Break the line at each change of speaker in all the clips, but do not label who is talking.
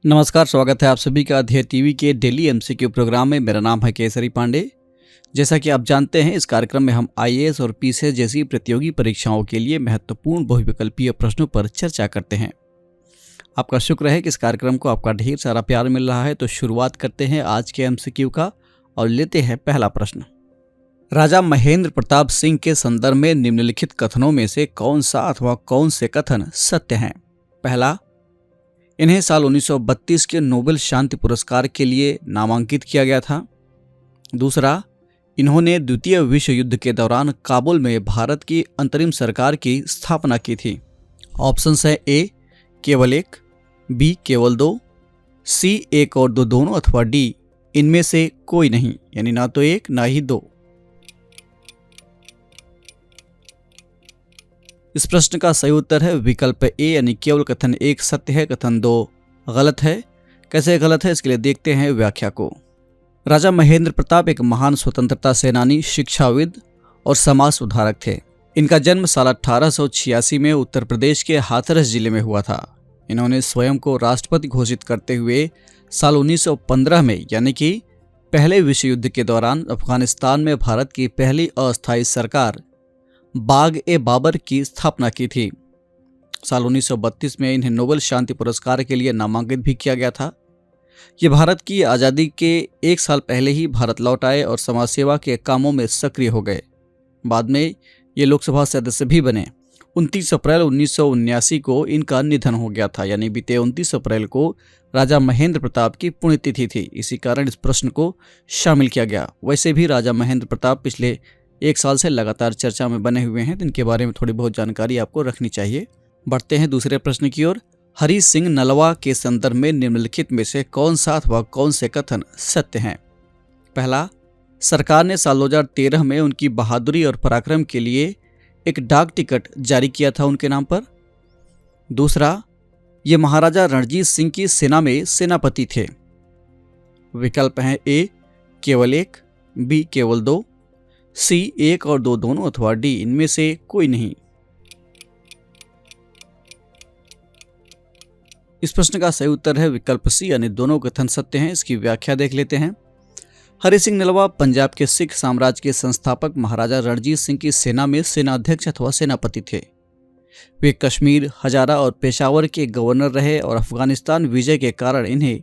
नमस्कार, स्वागत है आप सभी का अध्यय टीवी के डेली एमसीक्यू प्रोग्राम में। मेरा नाम है केसरी पांडे। जैसा कि आप जानते हैं, इस कार्यक्रम में हम आईएएस और पीसीएस जैसी प्रतियोगी परीक्षाओं के लिए महत्वपूर्ण बहुविकल्पीय प्रश्नों पर चर्चा करते हैं। आपका शुक्र है कि इस कार्यक्रम को आपका ढेर सारा प्यार मिल रहा है। तो शुरुआत करते हैं आज के एमसीक्यू का और लेते हैं पहला प्रश्न। राजा महेंद्र प्रताप सिंह के संदर्भ में निम्नलिखित कथनों में से कौन सा अथवा कौन से कथन सत्य हैं? पहला, इन्हें साल 1932 के नोबेल शांति पुरस्कार के लिए नामांकित किया गया था। दूसरा, इन्होंने द्वितीय विश्व युद्ध के दौरान काबुल में भारत की अंतरिम सरकार की स्थापना की थी। ऑप्शंस है ए केवल एक, बी केवल दो, सी एक और दो दोनों, अथवा डी इनमें से कोई नहीं, यानी ना तो एक ना ही दो। इस प्रश्न का सही उत्तर है विकल्प ए, यानी केवल कथन एक सत्य है, कथन दो गलत है। कैसे गलत है, इसके लिए देखते हैं व्याख्या को। राजा महेंद्र प्रताप एक महान स्वतंत्रता सेनानी, शिक्षाविद और समाज सुधारक थे। इनका जन्म साल 1886 में उत्तर प्रदेश के हाथरस जिले में हुआ था। इन्होंने स्वयं को राष्ट्रपति घोषित करते हुए साल 1915 में, यानी कि पहले विश्व युद्ध के दौरान अफगानिस्तान में भारत की पहली अस्थायी सरकार बाग ए बाबर की स्थापना की थी। साल 1932 में इन्हें नोबेल शांति पुरस्कार के लिए नामांकित भी किया गया था। ये भारत की आज़ादी के एक साल पहले ही भारत लौट आए और समाज सेवा के कामों में सक्रिय हो गए। बाद में ये लोकसभा सदस्य भी बने। 29 अप्रैल 1979 को इनका निधन हो गया था, यानी बीते 29 अप्रैल को राजा महेंद्र प्रताप की पुण्यतिथि थी। इसी कारण इस प्रश्न को शामिल किया गया। वैसे भी राजा महेंद्र प्रताप पिछले एक साल से लगातार चर्चा में बने हुए हैं, तो इनके बारे में थोड़ी बहुत जानकारी आपको रखनी चाहिए। बढ़ते हैं दूसरे प्रश्न की ओर। हरि सिंह नलवा के संदर्भ में निम्नलिखित में से कौन सा अथवा कौन से कथन सत्य हैं? पहला, सरकार ने साल 2013 में उनकी बहादुरी और पराक्रम के लिए एक डाक टिकट जारी किया था उनके नाम पर। दूसरा, ये महाराजा रणजीत सिंह की सेना में सेनापति थे। विकल्प हैं ए केवल एक, बी केवल दो, सी एक और दो दोनों, अथवा डी इनमें से कोई नहीं। इस प्रश्न का सही उत्तर है विकल्प सी, यानी दोनों कथन सत्य हैं। इसकी व्याख्या देख लेते हैं। हरि सिंह नलवा पंजाब के सिख साम्राज्य के संस्थापक महाराजा रणजीत सिंह की सेना में सेनाध्यक्ष अथवा सेनापति थे। वे कश्मीर, हजारा और पेशावर के गवर्नर रहे और अफगानिस्तान विजय के कारण इन्हें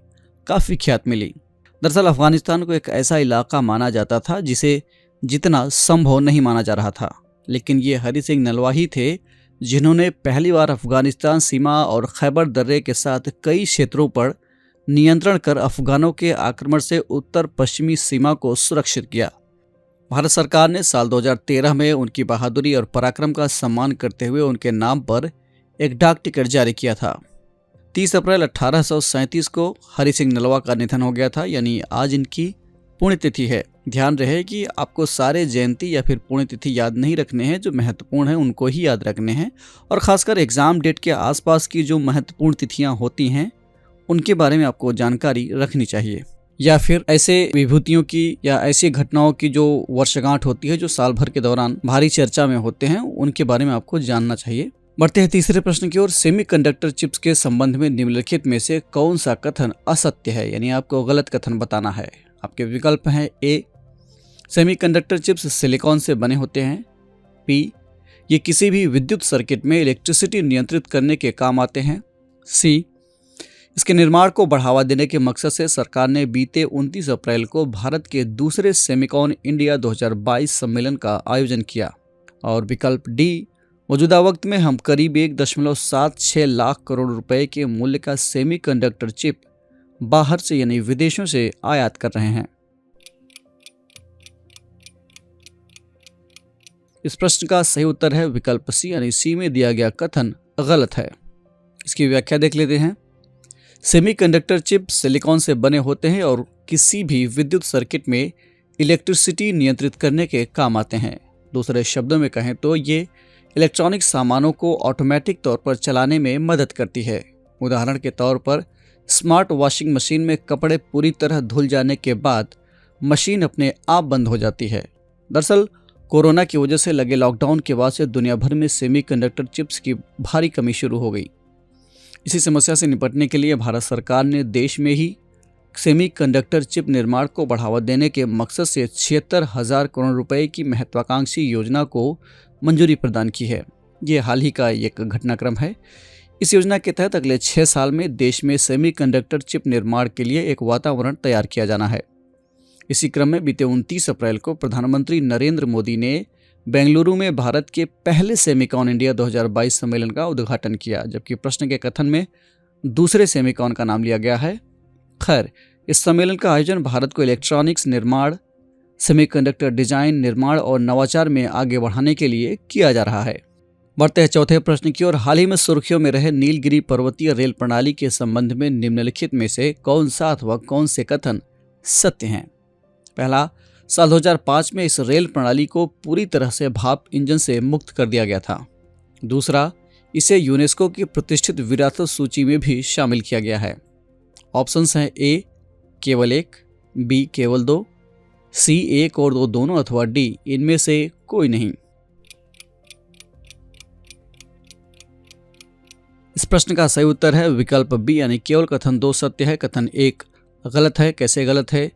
काफ़ी ख्याति मिली। दरअसल अफगानिस्तान को एक ऐसा इलाका माना जाता था जिसे जितना संभव नहीं माना जा रहा था, लेकिन ये हरि सिंह नलवा ही थे जिन्होंने पहली बार अफगानिस्तान सीमा और खैबर दर्रे के साथ कई क्षेत्रों पर नियंत्रण कर अफगानों के आक्रमण से उत्तर पश्चिमी सीमा को सुरक्षित किया। भारत सरकार ने साल 2013 में उनकी बहादुरी और पराक्रम का सम्मान करते हुए उनके नाम पर एक डाक टिकट जारी किया था। 30 अप्रैल 1837 को हरि सिंह नलवा का निधन हो गया था, यानी आज इनकी पुण्यतिथि है। ध्यान रहे कि आपको सारे जयंती या फिर पुण्यतिथि याद नहीं रखने हैं, जो महत्वपूर्ण हैं उनको ही याद रखने हैं। और खासकर एग्जाम डेट के आसपास की जो महत्वपूर्ण तिथियां होती हैं उनके बारे में आपको जानकारी रखनी चाहिए, या फिर ऐसे विभूतियों की या ऐसी घटनाओं की जो वर्षगांठ होती है, जो साल भर के दौरान भारी चर्चा में होते हैं, उनके बारे में आपको जानना चाहिए। बढ़ते हैं तीसरे प्रश्न की ओर। सेमीकंडक्टर चिप्स के संबंध में निम्नलिखित में से कौन सा कथन असत्य है, यानी आपको गलत कथन बताना है। आपके विकल्प हैं ए सेमीकंडक्टर चिप्स सिलिकॉन से बने होते हैं, बी ये किसी भी विद्युत सर्किट में इलेक्ट्रिसिटी नियंत्रित करने के काम आते हैं, सी इसके निर्माण को बढ़ावा देने के मकसद से सरकार ने बीते 29 अप्रैल को भारत के दूसरे सेमिकॉन इंडिया 2022 सम्मेलन का आयोजन किया, और विकल्प डी मौजूदा वक्त में हम करीब 1.76 लाख करोड़ रुपए के मूल्य का सेमीकंडक्टर चिप बाहर से यानी विदेशों से आयात कर रहे हैं। इस प्रश्न का सही उत्तर है विकल्प सी, यानी सी में दिया गया कथन गलत है। इसकी व्याख्या देख लेते हैं। सेमीकंडक्टर चिप सिलिकॉन से बने होते हैं और किसी भी विद्युत सर्किट में इलेक्ट्रिसिटी नियंत्रित करने के काम आते हैं। दूसरे शब्दों में कहें तो ये इलेक्ट्रॉनिक सामानों को ऑटोमेटिक तौर पर चलाने में मदद करती है। उदाहरण के तौर पर स्मार्ट वॉशिंग मशीन में कपड़े पूरी तरह धुल जाने के बाद मशीन अपने आप बंद हो जाती है। दरअसल कोरोना की वजह से लगे लॉकडाउन के बाद से दुनिया भर में सेमीकंडक्टर चिप्स की भारी कमी शुरू हो गई। इसी समस्या से निपटने के लिए भारत सरकार ने देश में ही सेमीकंडक्टर चिप निर्माण को बढ़ावा देने के मकसद से 76,000 करोड़ रुपए की महत्वाकांक्षी योजना को मंजूरी प्रदान की है। ये हाल ही का एक घटनाक्रम है। इस योजना के तहत अगले 6 साल में देश में सेमीकंडक्टर चिप निर्माण के लिए एक वातावरण तैयार किया जाना है। इसी क्रम में बीते 29 अप्रैल को प्रधानमंत्री नरेंद्र मोदी ने बेंगलुरु में भारत के पहले सेमिकॉन इंडिया 2022 सम्मेलन का उद्घाटन किया, जबकि प्रश्न के कथन में दूसरे सेमिकॉन का नाम लिया गया है। खैर, इस सम्मेलन का आयोजन भारत को इलेक्ट्रॉनिक्स निर्माण, सेमीकंडक्टर डिजाइन, निर्माण और नवाचार में आगे बढ़ाने के लिए किया जा रहा है। बढ़ते हैं चौथे प्रश्न की ओर। हाल ही में सुर्खियों में रहे नीलगिरी पर्वतीय रेल प्रणाली के संबंध में निम्नलिखित में से कौन सा अथवा कौन से कथन सत्य हैं? पहला, साल 2005 में इस रेल प्रणाली को पूरी तरह से भाप इंजन से मुक्त कर दिया गया था। दूसरा, इसे यूनेस्को की प्रतिष्ठित विरासत सूची में भी शामिल किया गया है। ऑप्शंस हैं ए केवल 1, बी केवल 2, सी 1 और 2 दोनों अथवा डी इनमें से कोई नहीं। इस प्रश्न का सही उत्तर है विकल्प बी यानी केवल कथन 2 सत्य है, कथन 1 गलत है। कैसे गलत है,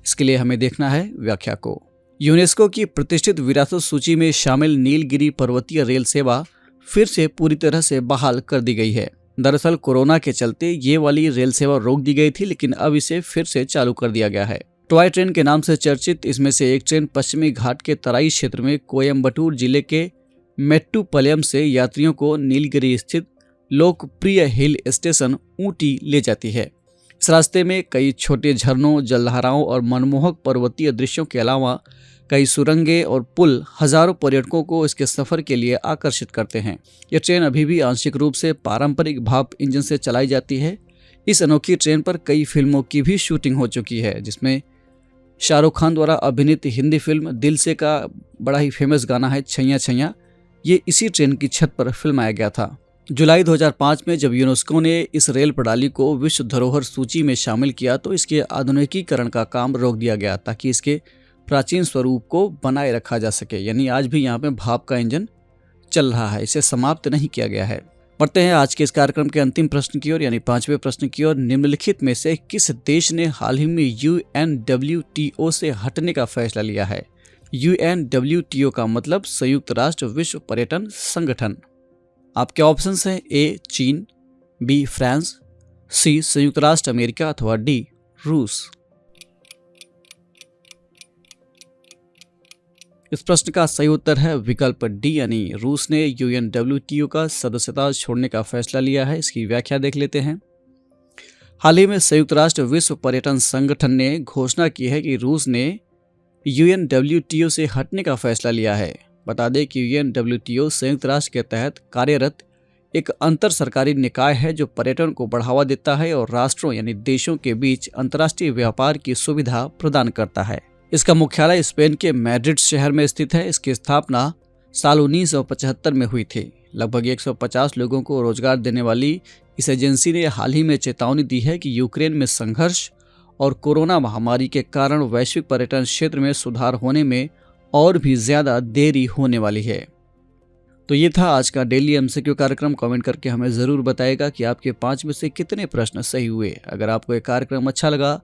इसके लिए हमें देखना है व्याख्या को। यूनेस्को की प्रतिष्ठित विरासत सूची में शामिल नीलगिरी पर्वतीय रेल सेवा फिर से पूरी तरह से बहाल कर दी गई है। दरअसल कोरोना के चलते ये वाली रेल सेवा रोक दी गई थी, लेकिन अब इसे फिर से चालू कर दिया गया है। टॉय ट्रेन के नाम से चर्चित इसमें से एक ट्रेन पश्चिमी घाट के तराई क्षेत्र में कोयम्बटूर जिले के मेट्टुपालयम से यात्रियों को नीलगिरी स्थित लोकप्रिय हिल स्टेशन ऊटी ले जाती है। इस रास्ते में कई छोटे झरनों, जलधाराओं और मनमोहक पर्वतीय दृश्यों के अलावा कई सुरंगें और पुल हजारों पर्यटकों को इसके सफर के लिए आकर्षित करते हैं। यह ट्रेन अभी भी आंशिक रूप से पारंपरिक भाप इंजन से चलाई जाती है। इस अनोखी ट्रेन पर कई फिल्मों की भी शूटिंग हो चुकी है, जिसमें शाहरुख खान द्वारा अभिनीत हिंदी फिल्म दिल से का बड़ा ही फेमस गाना है छैया छैया। ये इसी ट्रेन की छत पर फिल्माया गया था। जुलाई 2005 में जब यूनेस्को ने इस रेल प्रणाली को विश्व धरोहर सूची में शामिल किया तो इसके आधुनिकीकरण का काम रोक दिया गया ताकि इसके प्राचीन स्वरूप को बनाए रखा जा सके। यानी आज भी यहाँ पे भाप का इंजन चल रहा है, इसे समाप्त नहीं किया गया है। बढ़ते हैं आज के इस कार्यक्रम के अंतिम प्रश्न की ओर यानी 5वें प्रश्न की ओर। निम्नलिखित में से किस देश ने हाल ही में UNWTO से हटने का फैसला लिया है? UNWTO का मतलब संयुक्त राष्ट्र विश्व पर्यटन संगठन। आपके ऑप्शंस हैं ए चीन, बी फ्रांस, सी संयुक्त राष्ट्र अमेरिका अथवा डी रूस। इस प्रश्न का सही उत्तर है विकल्प डी यानी रूस ने UNWTO का सदस्यता छोड़ने का फैसला लिया है। इसकी व्याख्या देख लेते हैं। हाल ही में संयुक्त राष्ट्र विश्व पर्यटन संगठन ने घोषणा की है कि रूस ने UNWTO से हटने का फैसला लिया है। बता दें कि UNWTO संयुक्त राष्ट्र के तहत कार्यरत एक अंतर सरकारी निकाय है जो पर्यटन को बढ़ावा देता है और राष्ट्रों यानी देशों के बीच अंतर्राष्ट्रीय व्यापार की सुविधा प्रदान करता है। इसका मुख्यालय स्पेन के मैड्रिड शहर में स्थित है। इसकी स्थापना साल 1975 में हुई थी। लगभग 150 लोगों को रोजगार देने वाली इस एजेंसी ने हाल ही में चेतावनी दी है कि यूक्रेन में संघर्ष और कोरोना महामारी के कारण वैश्विक पर्यटन क्षेत्र में सुधार होने में और भी ज्यादा देरी होने वाली है। तो ये था आज का डेली MCQ कार्यक्रम। कमेंट करके हमें ज़रूर बताएगा कि आपके 5 में से कितने प्रश्न सही हुए। अगर आपको ये कार्यक्रम अच्छा लगा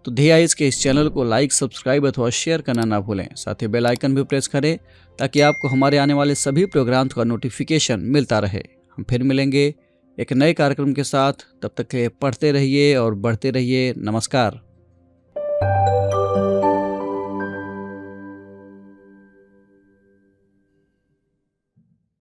तो ध्येय के इस चैनल को लाइक, सब्सक्राइब अथवा शेयर करना ना भूलें। साथ ही बेल आइकन भी प्रेस करें ताकि आपको हमारे आने वाले सभी प्रोग्राम का नोटिफिकेशन मिलता रहे। हम फिर मिलेंगे एक नए कार्यक्रम के साथ। तब तक के लिए पढ़ते रहिए और बढ़ते रहिए। नमस्कार।